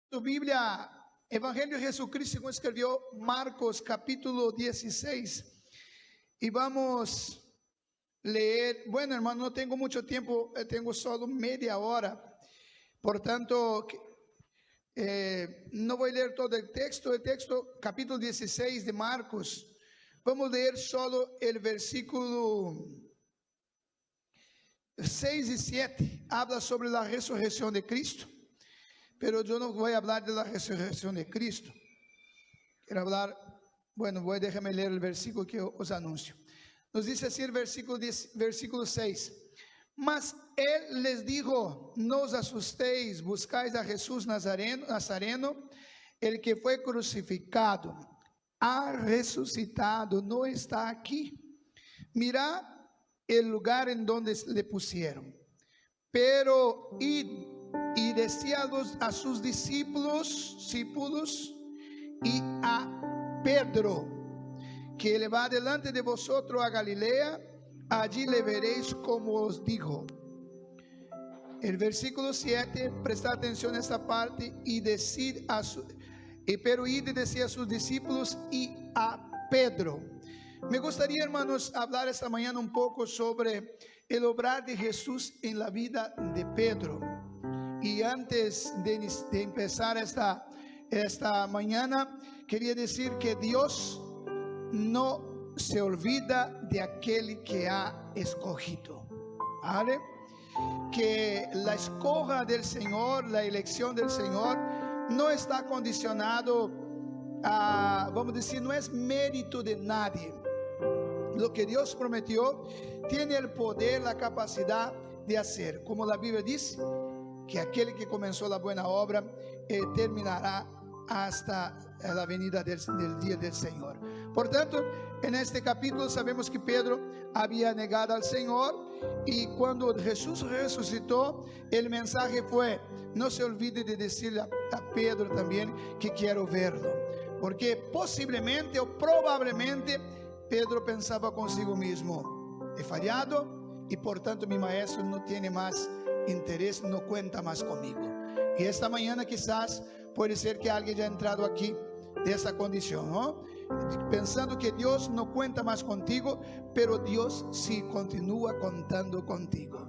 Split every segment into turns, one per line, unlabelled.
Tu Biblia, Evangelio de Jesucristo, según escribió Marcos capítulo 16. Y vamos a leer, bueno hermano, no tengo mucho tiempo, tengo solo media hora. Por tanto, no voy a leer todo el texto capítulo 16 de Marcos. Vamos a leer solo el versículo 6 y 7. Habla sobre la resurrección de Cristo. Pero yo no voy a hablar de la resurrección de Cristo. Quiero hablar, déjame leer el versículo que os anuncio. Nos dice así el versículo 6. Mas él les dijo: no os asustéis, buscáis a Jesús Nazareno, el que fue crucificado. Ha resucitado, no está aquí. Mirad el lugar en donde le pusieron. Pero id y decía a sus discípulos y a Pedro, que él va delante de vosotros a Galilea, allí le veréis como os dijo. El versículo 7, presta atención a esta parte, pero id y decía a sus discípulos y a Pedro. Me gustaría, hermanos, hablar esta mañana un poco sobre el obrar de Jesús en la vida de Pedro. Y antes de empezar esta mañana, quería decir que Dios no se olvida de aquel que ha escogido, ¿vale? Que la escoja del Señor, la elección del Señor, no está condicionado a, vamos a decir, no es mérito de nadie. Lo que Dios prometió, tiene el poder, la capacidad de hacer. Como la Biblia dice, que aquel que comenzó la buena obra terminará hasta la venida del día del Señor. Por tanto, en este capítulo sabemos que Pedro había negado al Señor, y cuando Jesús resucitó, el mensaje fue: no se olvide de decirle a Pedro también que quiero verlo, porque posiblemente o probablemente Pedro pensaba consigo mismo: he fallado y por tanto mi maestro no tiene más interés, no cuenta más conmigo. Y esta mañana quizás puede ser que alguien haya entrado aquí de esa condición, ¿no? Pensando que Dios no cuenta más contigo, pero Dios sí continúa contando contigo.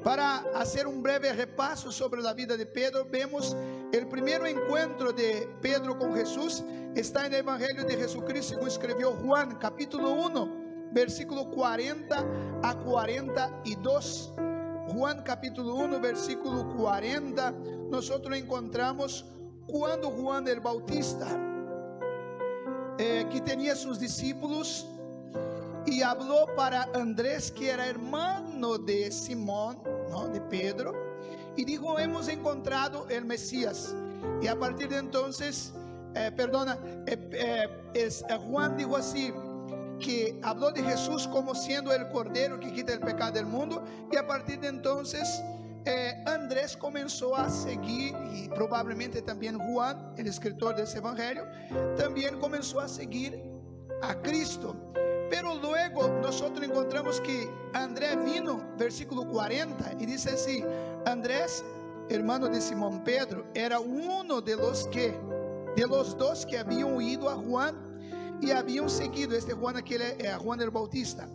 Para hacer un breve repaso sobre la vida de Pedro, vemos el primer encuentro de Pedro con Jesús. Está en el Evangelio de Jesucristo, como escribió Juan, capítulo 1, versículo 40 a 42. Juan capítulo 1, versículo 40, nosotros encontramos cuando Juan el Bautista, que tenía sus discípulos, y habló para Andrés, que era hermano de Simón, ¿no?, de Pedro, y dijo: hemos encontrado el Mesías. Y a partir de entonces, Juan dijo así, que habló de Jesús como siendo el Cordero que quita el pecado del mundo. Y a partir de entonces Andrés comenzó a seguir, y probablemente también Juan, el escritor de ese evangelio, también comenzó a seguir a Cristo. Pero luego nosotros encontramos que Andrés vino, versículo 40, y dice así: Andrés, hermano de Simón Pedro, era uno de los dos que habían oído a Juan y habían seguido. Juan, Juan el Bautista.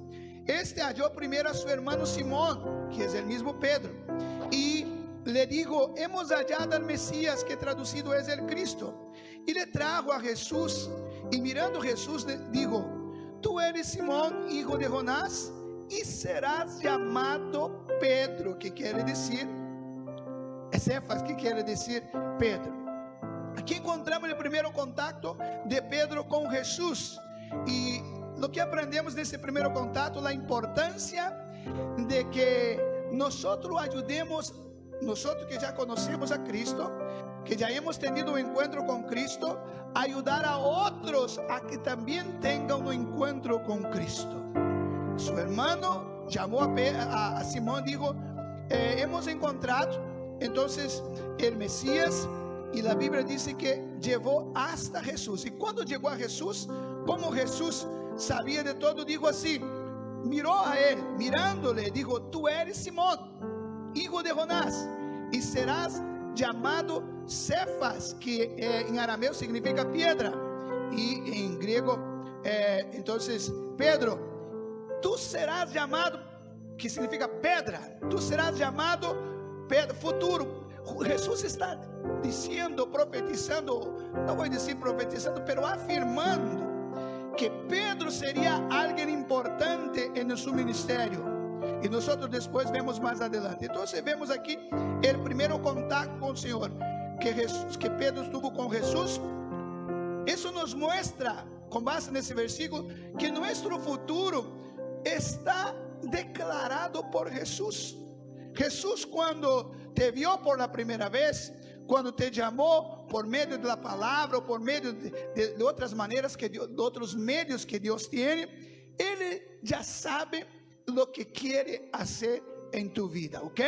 Halló primero a su hermano Simón, que es el mismo Pedro, y le dijo: hemos hallado al Mesías, que traducido es el Cristo. Y le trajo a Jesús, y mirando Jesús le dijo: tú eres Simón, hijo de Jonás, y serás llamado Pedro, que quiere decir Cefas, que quiere decir Pedro. Aquí encontramos el primer contacto de Pedro con Jesús, y lo que aprendemos de ese primer contacto, la importancia de que nosotros ayudemos, nosotros que ya conocemos a Cristo, que ya hemos tenido un encuentro con Cristo, ayudar a otros a que también tengan un encuentro con Cristo. Su hermano llamó a Simón, dijo: hemos encontrado entonces el Mesías. Y la Biblia dice que llevó hasta Jesús. Y cuando llegó a Jesús, como Jesús sabía de todo, dijo así, miró a él, mirándole, dijo: tú eres Simón, hijo de Jonás, y serás llamado Cefas, que en arameo significa piedra, y en griego, entonces, Pedro, tú serás llamado, que significa pedra, tú serás llamado Pedro, futuro. Jesús está diciendo, profetizando, no voy a decir profetizando, pero afirmando que Pedro sería alguien importante en su ministerio. Y nosotros después vemos más adelante. Entonces vemos aquí el primero contacto con el Señor que Pedro estuvo con Jesús. Eso nos muestra, con base en ese versículo, que nuestro futuro está declarado por Jesús. Jesús, cuando te vio por la primera vez, cuando te llamó por medio de la palabra, por medio de otras maneras, de otros medios que Dios tiene, Él ya sabe lo que quiere hacer en tu vida, ¿ok?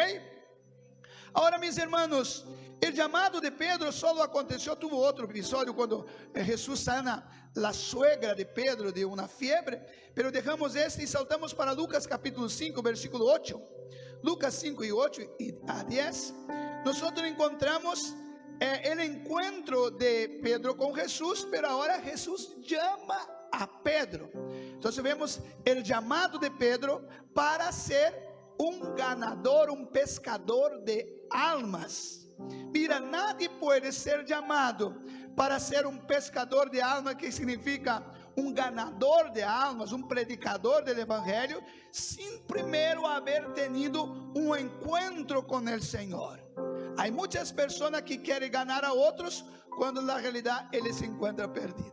Ahora, mis hermanos, el llamado de Pedro solo aconteció, tuvo otro episodio cuando Jesús sana la suegra de Pedro de una fiebre, pero dejamos este y saltamos para Lucas capítulo 5, versículo 8. Lucas 5 y 8 y a 10, nosotros encontramos el encuentro de Pedro con Jesús, pero ahora Jesús llama a Pedro. Entonces vemos el llamado de Pedro para ser un ganador, un pescador de almas. Mira, nadie puede ser llamado para ser un pescador de almas, que significa un ganador de almas, un predicador del evangelio, sin primero haber tenido un encuentro con el Señor. Hay muchas personas que quieren ganar a otros cuando en la realidad él se encuentra perdido,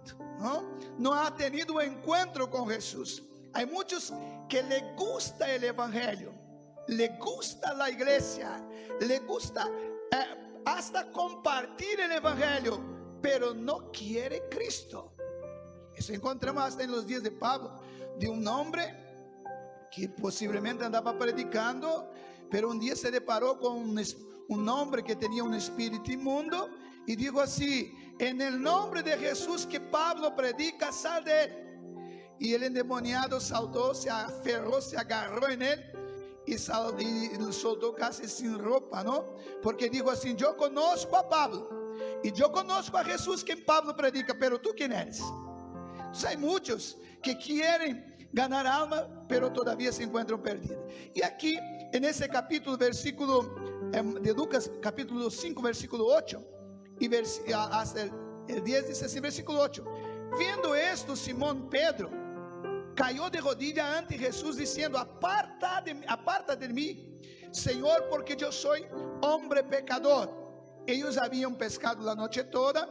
no ha tenido un encuentro con Jesús. Hay muchos que les gusta el evangelio, le gusta la iglesia, le gusta hasta compartir el evangelio, pero no quiere Cristo. Eso encontramos hasta en los días de Pablo, de un hombre que posiblemente andaba predicando, pero un día se deparó con un hombre que tenía un espíritu inmundo y dijo así: en el nombre de Jesús que Pablo predica, sal de él. Y el endemoniado saltó, se aferró, se agarró en él y soltó casi sin ropa, ¿no? Porque dijo así: yo conozco a Pablo y yo conozco a Jesús que Pablo predica, pero tú ¿quién eres? Entonces hay muchos que quieren ganar alma, pero todavía se encuentran perdidos. Y aquí en ese capítulo, versículo de Lucas, capítulo 5, versículo 8 y hasta el 10 dice así, versículo 8: viendo esto, Simón Pedro cayó de rodillas ante Jesús diciendo: aparta de mí, Señor, porque yo soy hombre pecador. Ellos habían pescado la noche toda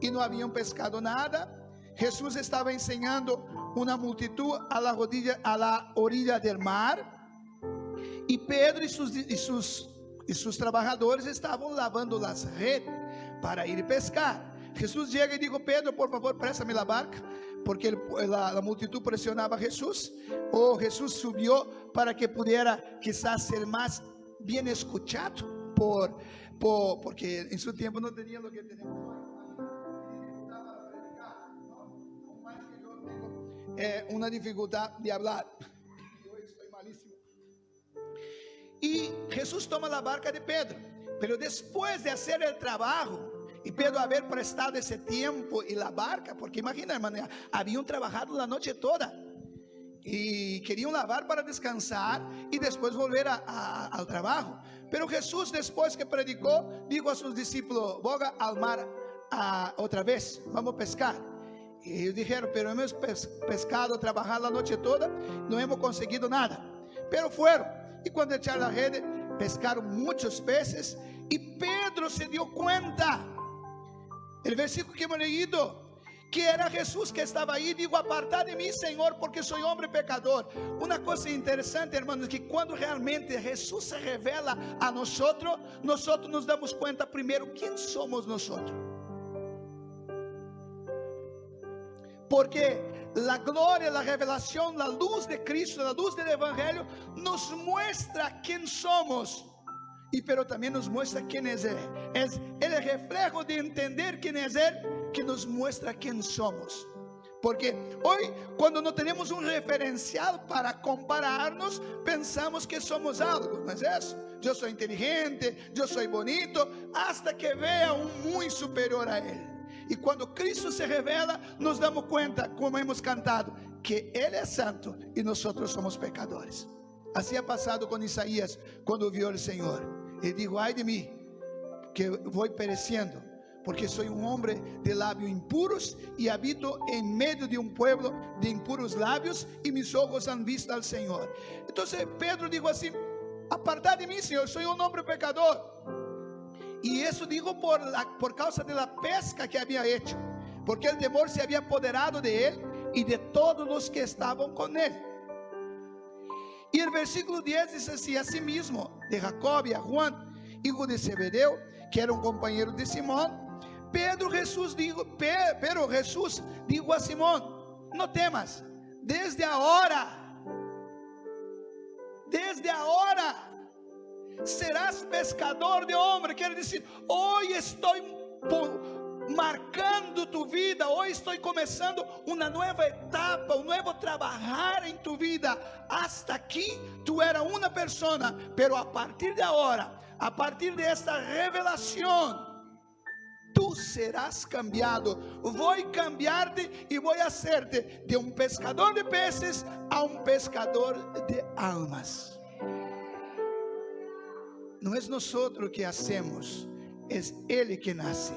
y no habían pescado nada. Jesús estaba enseñando una multitud a la orilla del mar, y Pedro y sus trabajadores estaban lavando las redes para ir pescar. Jesús llega y dijo: Pedro, por favor, préstame la barca, porque la multitud presionaba a Jesús. Jesús subió para que pudiera quizás ser más bien escuchado porque en su tiempo no tenía lo que tenemos hoy. Una dificultad de hablar. Hoy estoy malísimo. Y Jesús toma la barca de Pedro, pero después de hacer el trabajo y Pedro haber prestado ese tiempo y la barca, porque imagina, hermano, habían trabajado la noche toda y querían lavar para descansar y después volver al trabajo. Pero Jesús, después que predicó, dijo a sus discípulos: boga al mar otra vez, vamos a pescar. Y ellos dijeron: pero hemos pescado, trabajado la noche toda, no hemos conseguido nada. Pero fueron, y cuando echaron la red, pescaron muchos peces. Y Pedro se dio cuenta, el versículo que hemos leído, que era Jesús que estaba ahí. Digo: apartad de mí, Señor, porque soy hombre pecador. Una cosa interesante, hermanos, que cuando realmente Jesús se revela a nosotros nos damos cuenta primero quién somos nosotros. Porque la gloria, la revelación, la luz de Cristo, la luz del evangelio nos muestra quién somos, pero también nos muestra quién es Él. Es el reflejo de entender quién es Él que nos muestra quién somos. Porque hoy, cuando no tenemos un referencial para compararnos, pensamos que somos algo, no es eso. Yo soy inteligente, yo soy bonito, hasta que vea un muy superior a él. Y cuando Cristo se revela, nos damos cuenta, como hemos cantado, que Él es santo y nosotros somos pecadores. Así ha pasado con Isaías cuando vio al Señor. Él dijo: ay de mí, que voy pereciendo, porque soy un hombre de labios impuros y habito en medio de un pueblo de impuros labios, y mis ojos han visto al Señor. Entonces Pedro dijo así: apartad de mí, Señor, soy un hombre pecador. Y eso dijo por causa de la pesca que había hecho, porque el temor se había apoderado de él y de todos los que estaban con él. Y el versículo 10 dice así: asimismo de Jacob y a Juan, hijo de Zebedeo, que era un compañero de Simón, pero Jesús dijo a Simón: no temas, desde ahora serás pescador de hombres. Quiere decir, hoy estoy marcando tu vida, hoy estoy comenzando una nueva etapa, un nuevo trabajar en tu vida. Hasta aquí tú eras una persona, pero a partir de ahora, a partir de esta revelación, tú serás cambiado. Voy a cambiarte y voy a hacerte de un pescador de peces a un pescador de almas. No es nosotros que hacemos, es Él quien hace.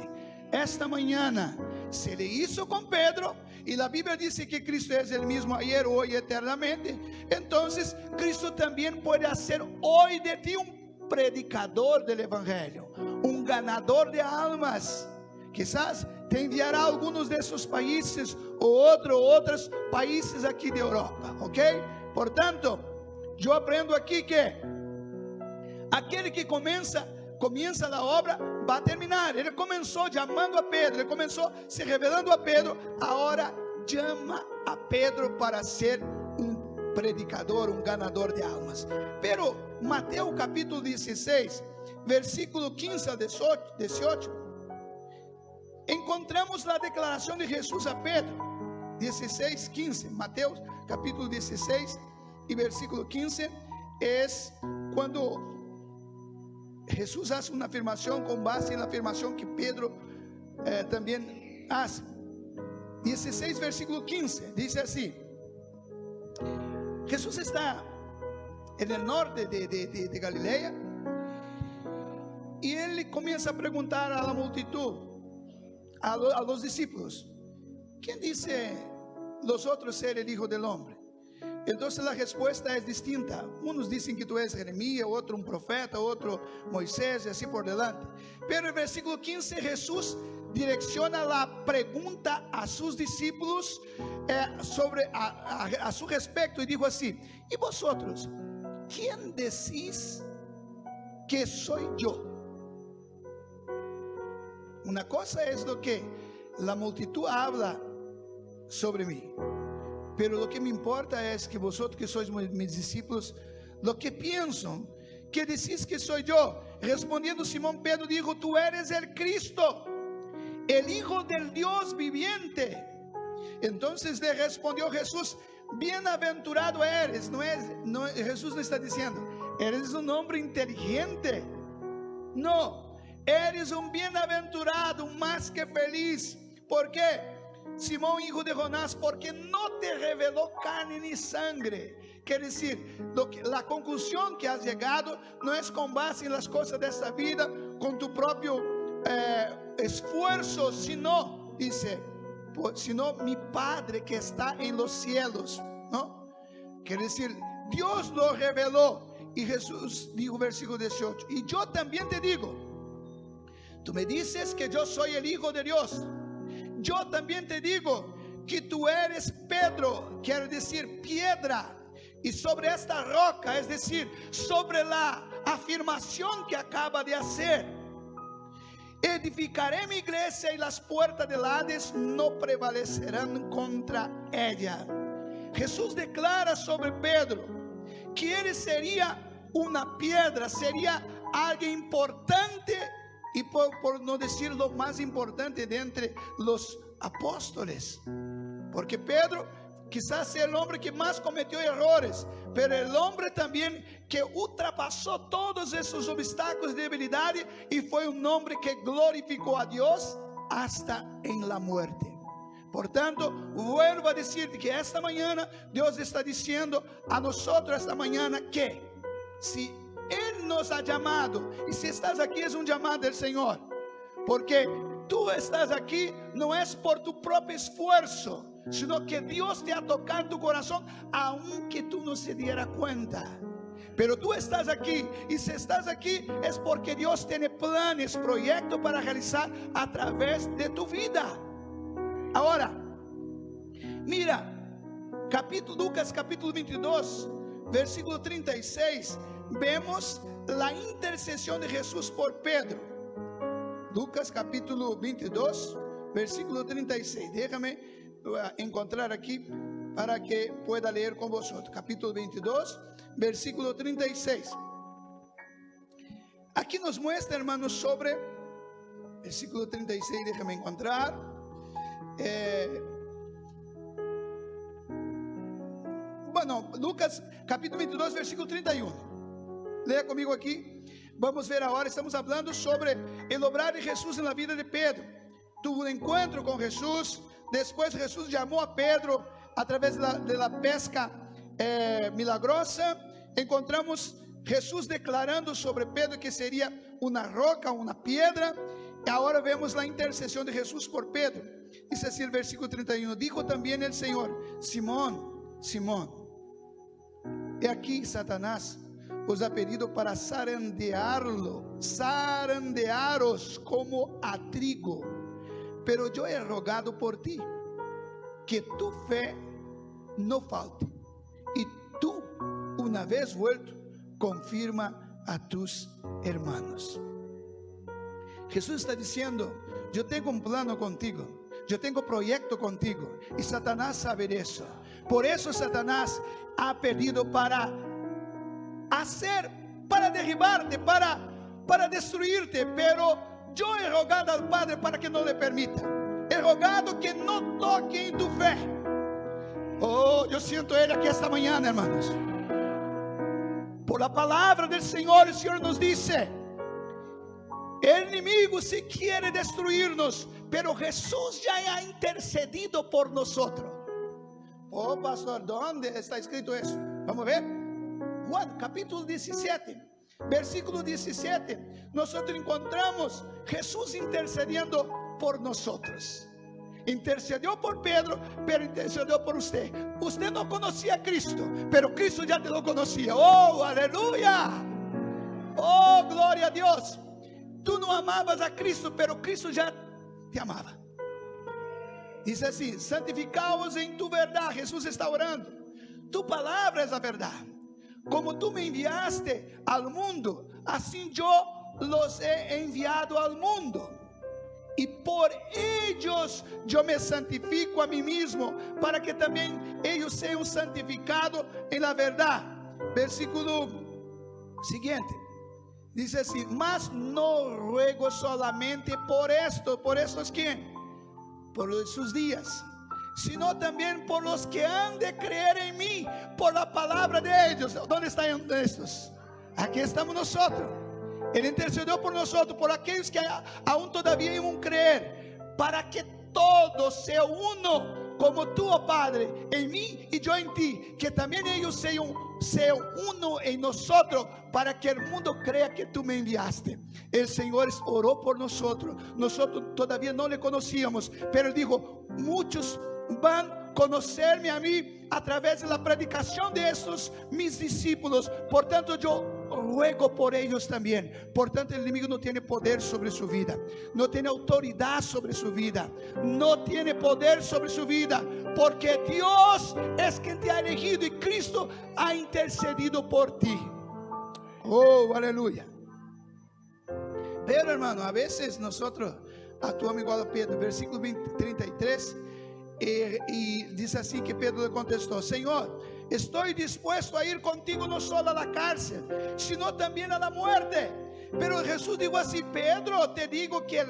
Esta mañana se le hizo con Pedro, y la Biblia dice que Cristo es el mismo ayer, hoy y eternamente. Entonces Cristo también puede hacer hoy de ti un predicador del Evangelio, un ganador de almas. Quizás te enviará a algunos de esos países o otros países aquí de Europa, ¿ok? Por tanto, yo aprendo aquí que aquele que começa a obra, vai terminar. Ele começou chamando a Pedro, ele começou se revelando a Pedro, agora chama a Pedro para ser um predicador, um ganador de almas. Pero Mateus capítulo 16, versículo 15 a 18, encontramos a declaração de Jesus a Pedro. 16, 15, Mateus capítulo 16 e versículo 15, é quando Jesús hace una afirmación con base en la afirmación que Pedro también hace. 16 versículo 15 dice así: Jesús está en el norte de Galilea, y él comienza a preguntar a la multitud, a los discípulos: ¿quién dice los otros ser el Hijo del Hombre? Entonces la respuesta es distinta. Unos dicen que tú eres Jeremías, otro un profeta, otro Moisés, y así por delante. Pero el versículo 15, Jesús direcciona la pregunta a sus discípulos sobre a su respecto, y dijo así: ¿y vosotros, quién decís que soy yo? Una cosa es lo que la multitud habla sobre mí, pero lo que me importa es que vosotros que sois mis discípulos, lo que piensan, que decís que soy yo. Respondiendo Simón Pedro dijo: tú eres el Cristo, el Hijo del Dios viviente. Entonces le respondió Jesús: bienaventurado eres. Jesús no está diciendo: eres un hombre inteligente. No, eres un bienaventurado, más que feliz. ¿Por qué? Simón, hijo de Jonás, porque no te reveló carne ni sangre. Quiere decir, la conclusión que has llegado no es con base en las cosas de esta vida, con tu propio esfuerzo, sino, dice, sino mi Padre que está en los cielos, ¿no? Quiere decir, Dios lo reveló. Y Jesús dijo, versículo 18: y yo también te digo, tú me dices que yo soy el Hijo de Dios. Yo también te digo que tú eres Pedro, quiere decir piedra, y sobre esta roca, es decir, sobre la afirmación que acaba de hacer, edificaré mi iglesia, y las puertas del Hades no prevalecerán contra ella. Jesús declara sobre Pedro que él sería una piedra, sería alguien importante, y por no decir lo más importante de entre los apóstoles. Porque Pedro quizás sea el hombre que más cometió errores, pero el hombre también que ultrapasó todos esos obstáculos de debilidad y fue un hombre que glorificó a Dios hasta en la muerte. Por tanto, vuelvo a decirte que esta mañana Dios está diciendo a nosotros esta mañana que si Él nos ha llamado, y si estás aquí es un llamado del Señor, porque tú estás aquí no es por tu propio esfuerzo, sino que Dios te ha tocado tu corazón, aunque tú no se diera cuenta. Pero tú estás aquí, y si estás aquí es porque Dios tiene planes, proyectos para realizar a través de tu vida. Ahora, mira, Lucas capítulo 22, versículo 36, vemos la intercesión de Jesús por Pedro. Lucas capítulo 22, versículo 36, déjame encontrar aquí para que pueda leer con vosotros. Capítulo 22, versículo 36. Aquí nos muestra, hermanos, sobre versículo 36, déjame encontrar. Bueno, Lucas capítulo 22, versículo 31. Lea conmigo aquí. Vamos ver ahora, estamos hablando sobre el obrar de Jesús en la vida de Pedro. Tuvo un encuentro con Jesús. Después Jesús llamó a Pedro a través de la pesca milagrosa. Encontramos Jesús declarando sobre Pedro que sería una roca, una piedra. Y ahora vemos la intercesión de Jesús por Pedro. Dice así el versículo 31. Dijo también el Señor: Simón, Simón, he aquí Satanás os ha pedido para zarandearos como a trigo. Pero yo he rogado por ti, que tu fe no falte, y tú, una vez vuelto, confirma a tus hermanos. Jesús está diciendo: yo tengo un plano contigo, yo tengo proyecto contigo, y Satanás sabe eso. Por eso Satanás ha pedido para derribarte, para destruirte, pero yo he rogado al Padre para que no le permita. He rogado que no toque en tu fe. Oh, yo siento Él aquí esta mañana, hermanos. Por la palabra del Señor, el Señor nos dice: el enemigo si quiere destruirnos, pero Jesús ya ha intercedido por nosotros. Oh, pastor, ¿dónde está escrito eso? Vamos a ver. Juan capítulo 17, versículo 17, nosotros encontramos Jesús intercediendo por nosotros. Intercedió por Pedro, pero intercedió por usted. Usted no conocía a Cristo, pero Cristo ya te lo conocía. Oh, aleluya. Oh, gloria a Dios. Tú no amabas a Cristo, pero Cristo ya te amaba. Dice así: santificaos en tu verdad. Jesús está orando. Tu palabra es la verdad. Como tú me enviaste al mundo, así yo los he enviado al mundo. Y por ellos yo me santifico a mí mismo, para que también ellos sean santificados en la verdad. Versículo siguiente. Dice así: mas no ruego solamente por estos ¿quién? Por sus días, sino también por los que han de creer en mí por la palabra de ellos. ¿Dónde están estos? Aquí estamos nosotros. Él intercedió por nosotros, por aquellos que aún todavía iban a creer, para que todos sean uno, como tú, oh Padre, en mí y yo en ti, que también ellos sean uno en nosotros, para que el mundo crea que tú me enviaste. El Señor oró por nosotros. Nosotros todavía no le conocíamos, pero Él dijo: muchos van a conocerme a mí a través de la predicación de estos mis discípulos. Por tanto, yo ruego por ellos también. Por tanto, el enemigo no tiene poder sobre su vida, no tiene autoridad sobre su vida, no tiene poder sobre su vida, porque Dios es quien te ha elegido y Cristo ha intercedido por ti. Oh, aleluya. Pero, hermano, a veces nosotros actuamos igual a Pedro. Versículo 33. Y dice así que Pedro le contestó: Señor, estoy dispuesto a ir contigo no solo a la cárcel, sino también a la muerte. Pero Jesús dijo así: Pedro, te digo que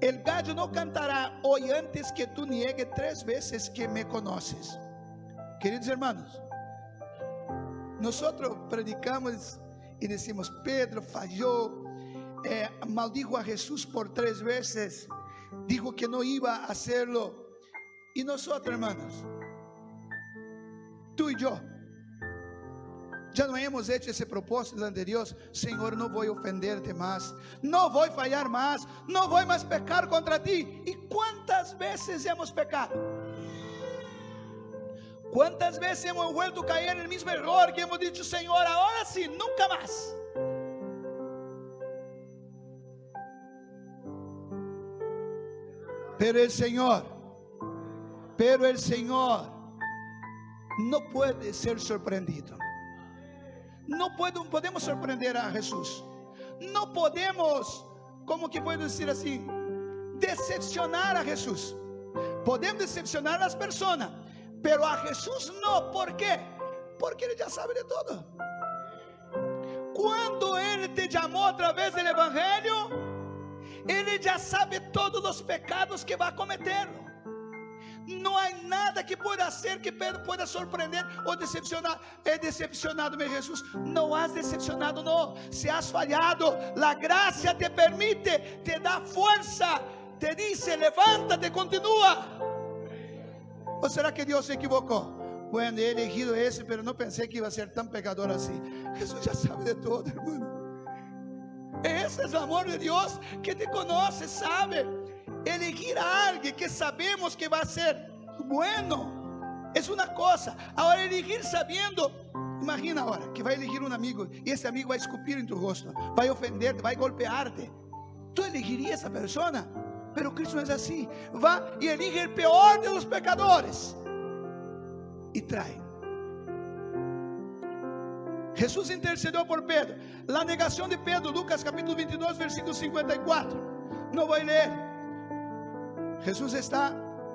el gallo no cantará hoy antes que tú niegues 3 veces que me conoces. Queridos hermanos, nosotros predicamos y decimos, Pedro falló, maldijo a Jesús por 3 veces, dijo que no iba a hacerlo. Y nosotros, hermanos, tú y yo, ya no hemos hecho ese propósito delante de Dios. Señor, no voy a ofenderte más, no voy a fallar más, no voy más a pecar contra ti. ¿Y cuántas veces hemos pecado? ¿Cuántas veces hemos vuelto a caer en el mismo error que hemos dicho, Señor, ahora sí, nunca más? Pero el Señor no puede ser sorprendido. No podemos sorprender a Jesús. No podemos, como que puedo decir así, decepcionar a Jesús. Podemos decepcionar a las personas, pero a Jesús no. ¿Por qué? Porque Él ya sabe de todo. Cuando Él te llamó a través del Evangelio, Él ya sabe todos los pecados que va a cometer. No hay nada que pueda hacer que Pedro pueda sorprender o decepcionar. He decepcionado, meu Jesús. No has decepcionado, no. Si has fallado, la gracia te permite, te da fuerza, te dice, levántate, continúa. ¿O será que Dios se equivocó? Bueno, he elegido ese, pero no pensé que iba a ser tan pecador así. Jesús ya sabe de todo, hermano. Ese es el amor de Dios, que te conoce, sabe. Elegir a alguien que sabemos que va a ser bueno es una cosa. Ahora elegir sabiendo, imagina ahora que va a elegir un amigo y ese amigo va a escupir en tu rostro, va a ofenderte, va a golpearte. Tú elegirías a esa persona, pero Cristo no es así. Va y elige el peor de los pecadores y trae. Jesús intercedió por Pedro. La negación de Pedro, Lucas capítulo 22 versículo 54. No voy a leer. Jesús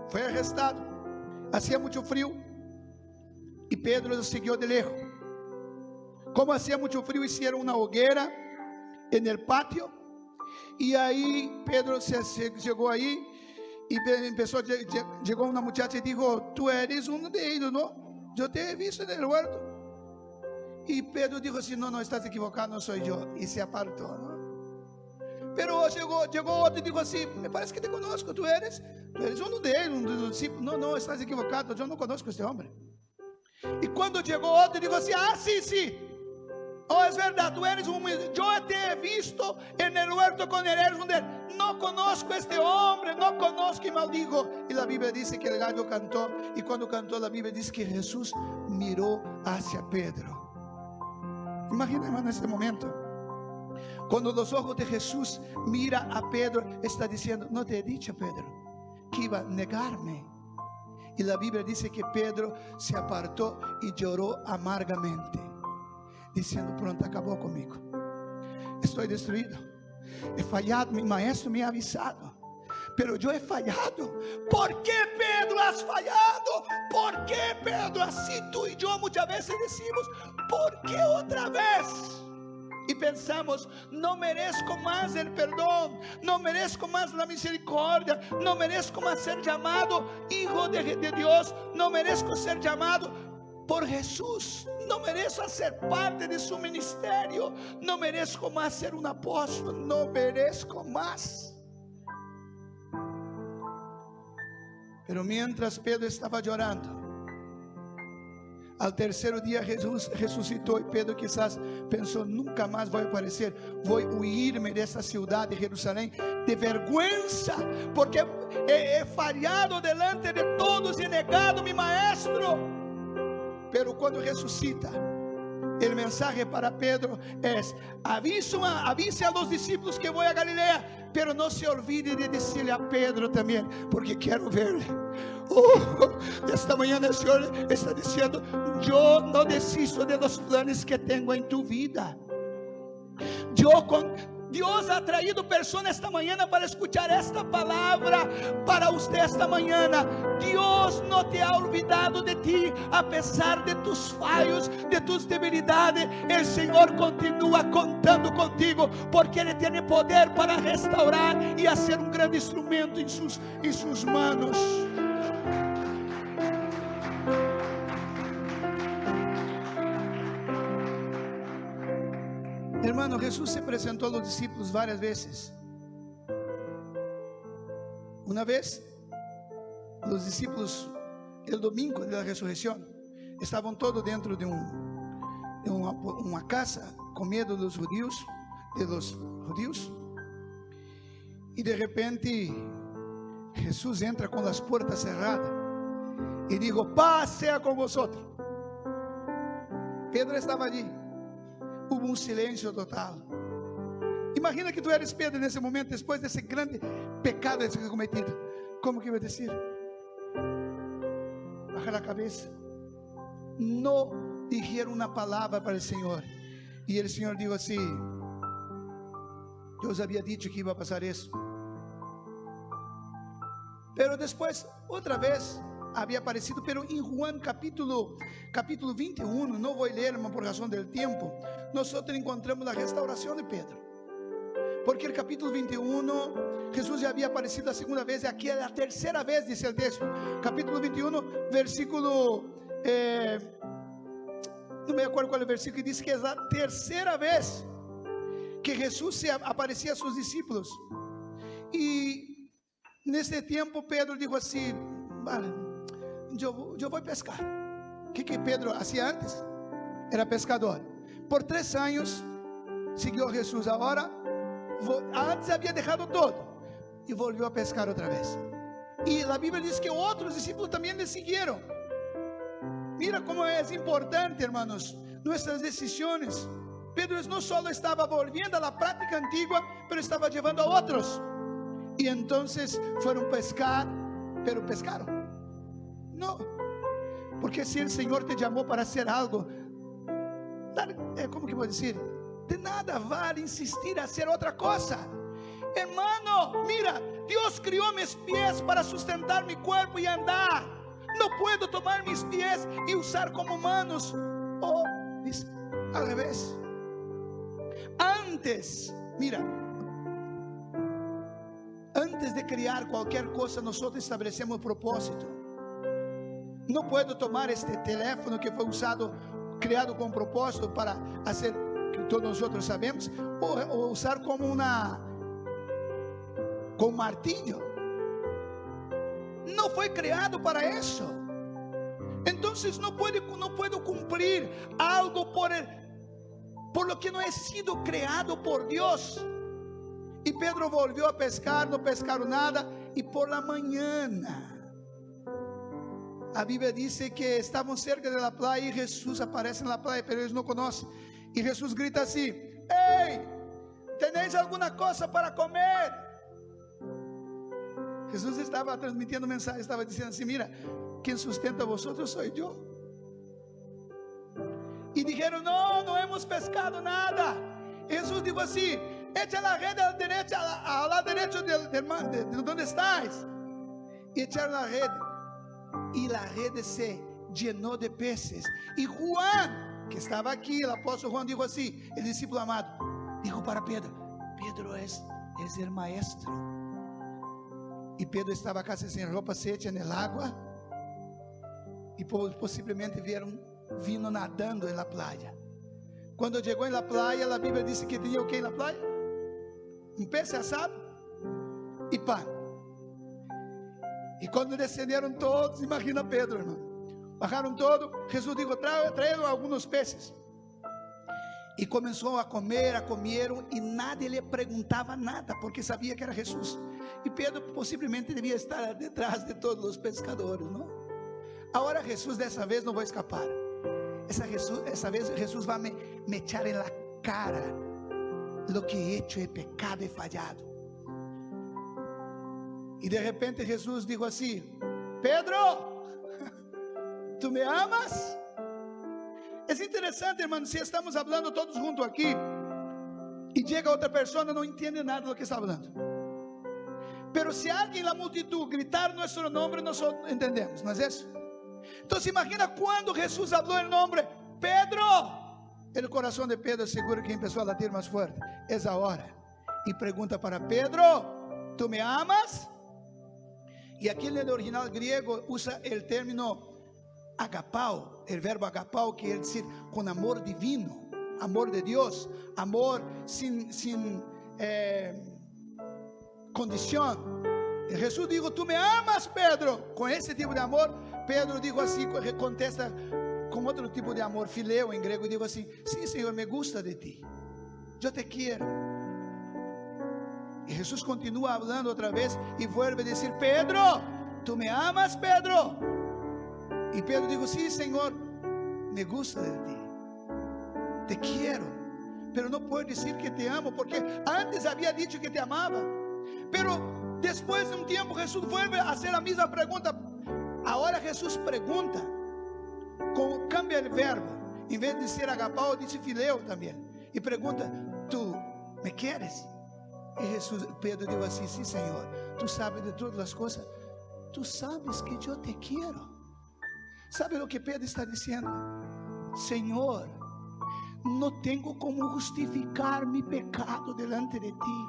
fue arrestado, hacía mucho frío y Pedro lo siguió de lejos. Como hacía mucho frío, hicieron una hoguera en el patio y ahí Pedro llegó ahí y llegó una muchacha y dijo, tú eres uno de ellos, ¿no? Yo te he visto en el huerto. Y Pedro dijo así, no, estás equivocado, no soy yo, y se apartó, ¿no? Pero llegó otro y dijo así, me parece que te conozco, tú eres uno de ellos, un discípulo. No, estás equivocado, yo no conozco a este hombre. Y cuando llegó otro y dijo así, sí, oh, es verdad, tú eres yo te he visto en el huerto con él, eres uno de él. No conozco a este hombre, no conozco, y maldijo. Y la Biblia dice que el gallo cantó, y cuando cantó la Biblia dice que Jesús miró hacia Pedro. Imagina, hermano, este momento. Cuando los ojos de Jesús mira a Pedro, está diciendo, no te he dicho, Pedro, que iba a negarme. Y la Biblia dice que Pedro se apartó y lloró amargamente, diciendo, pronto acabó conmigo. Estoy destruido. He fallado, mi maestro me ha avisado, pero yo he fallado. ¿Por qué, Pedro, has fallado? ¿Por qué, Pedro? Así tú y yo muchas veces decimos, ¿por qué otra vez? Y pensamos, no merezco más el perdón, no merezco más la misericordia, no merezco más ser llamado hijo de Dios, no merezco ser llamado por Jesús, no merezco ser parte de su ministerio, no merezco más ser un apóstol, no merezco más. Pero mientras Pedro estaba llorando, al tercer día Jesús resucitó y Pedro quizás pensó, nunca más voy a aparecer, voy a huirme de esta ciudad de Jerusalén de vergüenza, porque he fallado delante de todos y he negado a mi maestro. Pero cuando resucita, el mensaje para Pedro es, avise a los discípulos que voy a Galilea, pero no se olvide de decirle a Pedro también, porque quiero verle. Esta mañana el Señor está diciendo, yo no desisto de los planes que tengo en tu vida. Dios ha traído personas esta mañana para escuchar esta palabra para usted esta mañana. Dios no te ha olvidado de ti, a pesar de tus fallos, de tus debilidades. El Señor continúa contando contigo, porque Él tiene poder para restaurar y hacer un gran instrumento en sus manos. Hermano, Jesús se presentó a los discípulos varias veces. Una vez, los discípulos, el domingo de la resurrección, estaban todos dentro de una casa, con miedo de los judíos, y de repente Jesús entra con las puertas cerradas y dijo: paz sea con vosotros. Pedro estaba allí. Hubo un silencio total. Imagina que tú eres Pedro en ese momento, después de ese grande pecado que has cometido. ¿Cómo que iba a decir? Baja la cabeza. No dijeron una palabra para el Señor. Y el Señor dijo así: yo os había dicho que iba a pasar eso. Pero después, otra vez, había aparecido, pero en Juan capítulo 21, no voy a leer por razón del tiempo, nosotros encontramos la restauración de Pedro, porque el capítulo 21, Jesús ya había aparecido la segunda vez, y aquí es la tercera vez, dice el texto, capítulo 21, versículo, no me acuerdo cuál es el versículo, que dice que es la tercera vez que Jesús se aparecía a sus discípulos, y en ese tiempo Pedro dijo así: vale, yo voy a pescar. ¿Qué Pedro hacía antes? Era pescador. Por 3 años siguió a Jesús. Ahora, antes había dejado todo y volvió a pescar otra vez. Y la Biblia dice que otros discípulos también le siguieron. Mira cómo es importante, hermanos, nuestras decisiones. Pedro no solo estaba volviendo a la práctica antigua, pero estaba llevando a otros. Y entonces fueron a pescar, pero pescaron. No, porque si el Señor te llamó para hacer algo, ¿cómo que voy a decir? De nada vale insistir a hacer otra cosa. Hermano, mira, Dios crió mis pies para sustentar mi cuerpo y andar. No puedo tomar mis pies y usar como manos. O al revés. Antes, mira, antes de crear cualquier cosa, nosotros establecemos propósito. No puedo tomar este teléfono que fue creado con propósito para hacer que todos nosotros sabemos, o usar como con martillo. No fue creado para eso. Entonces no puedo cumplir algo por lo que no he sido creado por Dios. Y Pedro volvió a pescar, no pescaron nada, y por la mañana a Biblia dice que estaban cerca de la playa y Jesús aparece en la playa, pero ellos no conocen. Y Jesús grita así: ¡hey! ¿Tenéis alguna cosa para comer? Jesús estaba transmitiendo mensaje, estaba diciendo así: mira, quien sustenta a vosotros soy yo. Y dijeron: no hemos pescado nada. Jesús dijo así: echa la red a la derecha de donde estáis. Y echaron la red. Y la red se llenó de peces. Y Juan, que estaba aquí, el apóstol Juan, dijo así, el discípulo amado, dijo para Pedro: Pedro es el maestro. Y Pedro estaba casi sin ropa, se echa en el agua. Y posiblemente vino nadando en la playa. Cuando llegó en la playa, la Biblia dice que tenía ¿qué en la playa? Un pez asado y pan. Y cuando descendieron todos, imagina Pedro, hermano, bajaron todo. Jesús dijo: trajeron algunos peces. Y comenzó a comer, comieron, y nadie le preguntaba nada, porque sabía que era Jesús. Y Pedro posiblemente debía estar detrás de todos los pescadores, ¿no? Ahora Jesús, dessa vez no va a escapar. Esa vez Jesús va a me echar en la cara lo que he hecho, he pecado, he fallado. Y de repente Jesús dijo así: Pedro, ¿tú me amas? Es interesante, hermano, si estamos hablando todos juntos aquí, y llega otra persona, no entiende nada de lo que está hablando. Pero si alguien en la multitud gritar nuestro nombre, nosotros entendemos, ¿no es eso? Entonces imagina cuando Jesús habló el nombre Pedro, el corazón de Pedro seguro que empezó a latir más fuerte. Es ahora. Y pregunta para Pedro: ¿tú me amas? Y aquí en el original griego usa el término agapao, el verbo agapao, que quiere decir con amor divino, amor de Dios, amor sin condición. Y Jesús dijo: ¿tú me amas, Pedro? Con ese tipo de amor, Pedro dijo así, contesta con otro tipo de amor, fileo en griego, y dijo así: sí, Señor, me gusta de ti, yo te quiero. Y Jesús continúa hablando otra vez y vuelve a decir: Pedro, ¿tú me amas, Pedro? Y Pedro dijo: sí, Señor, me gusta de ti, te quiero, pero no puedo decir que te amo, porque antes había dicho que te amaba. Pero después de un tiempo Jesús vuelve a hacer la misma pregunta. Ahora Jesús pregunta, cambia el verbo, en vez de decir agapao, dice fileo también, y pregunta: ¿tú me quieres? Y Pedro dijo así: sí, Señor, tú sabes de todas las cosas, tú sabes que yo te quiero. ¿Sabe lo que Pedro está diciendo? Señor, no tengo cómo justificar mi pecado delante de ti.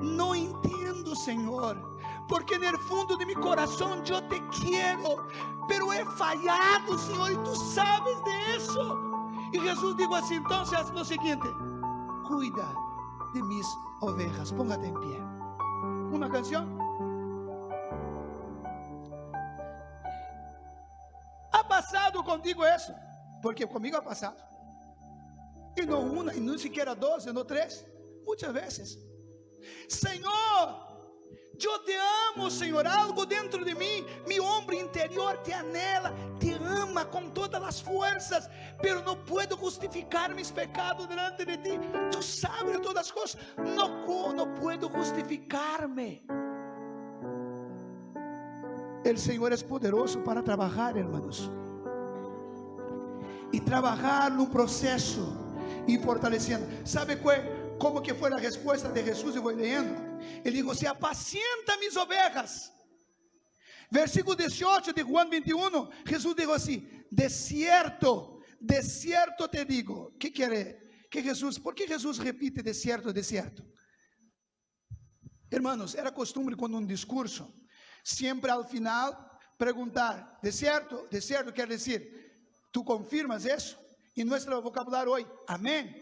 No entiendo, Señor, porque en el fondo de mi corazón yo te quiero, pero he fallado, Señor, y tú sabes de eso. Y Jesús dijo así: entonces haz lo siguiente, cuida de mis ovejas. Póngate en pie. Una canción. ¿Ha pasado contigo eso? Porque conmigo ha pasado. Y no una, y no siquiera dos, y no tres, muchas veces. Señor, yo te amo, Señor, algo dentro de mí, mi hombre interior te anhela, te ama con todas las fuerzas, pero no puedo justificar mis pecados delante de ti. Tú sabes todas las cosas, no puedo justificarme. El Señor es poderoso para trabajar, hermanos, y trabajar en un proceso y fortaleciendo. ¿Sabe cómo que fue la respuesta de Jesús? Yo voy leyendo. Él dijo: se apacienta mis ovejas. Versículo 18 de Juan 21, Jesús dijo así: de cierto te digo. ¿Qué quiere? ¿Por qué Jesús repite de cierto, de cierto? Hermanos, era costumbre cuando un discurso, siempre al final preguntar: de cierto quiere decir, ¿tú confirmas eso? Y nuestro vocabulario hoy, amén.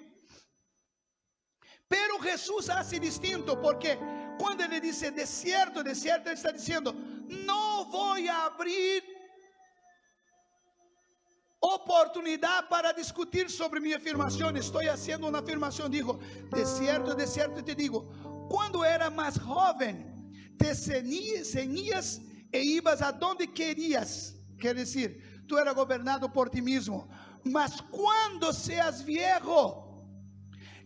Pero Jesús hace distinto, porque cuando Él dice de cierto, Él está diciendo: no voy a abrir oportunidad para discutir sobre mi afirmación. Estoy haciendo una afirmación. Dijo: de cierto te digo, cuando era más joven, te ceñías e ibas a donde querías. Quiere decir, tú eras gobernado por ti mismo. Mas cuando seas viejo,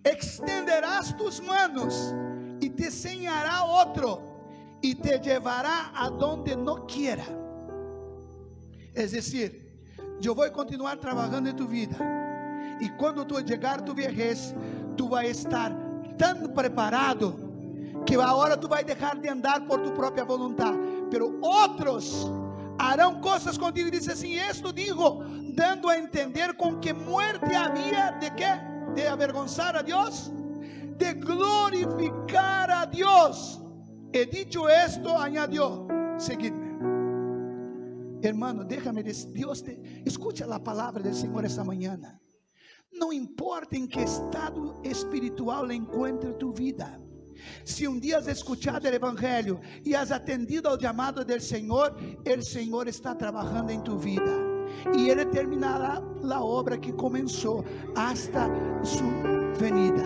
extenderás tus manos y te ceñirá otro y te llevará a donde no quiera. Es decir, yo voy a continuar trabajando en tu vida, y cuando tú llegar a tu vejez, tú vas a estar tan preparado que ahora tú vas a dejar de andar por tu propia voluntad, pero otros harán cosas contigo. Y dice así: esto digo, dando a entender con que muerte había de qué, de avergonzar a Dios, de glorificar a Dios. He dicho esto, añadió: seguidme. Hermano, déjame decir, escucha la palabra del Señor esta mañana. No importa en qué estado espiritual encuentre tu vida, si un día has escuchado el Evangelio y has atendido al llamado del Señor, el Señor está trabajando en tu vida, y Él terminará la obra que comenzó hasta su venida.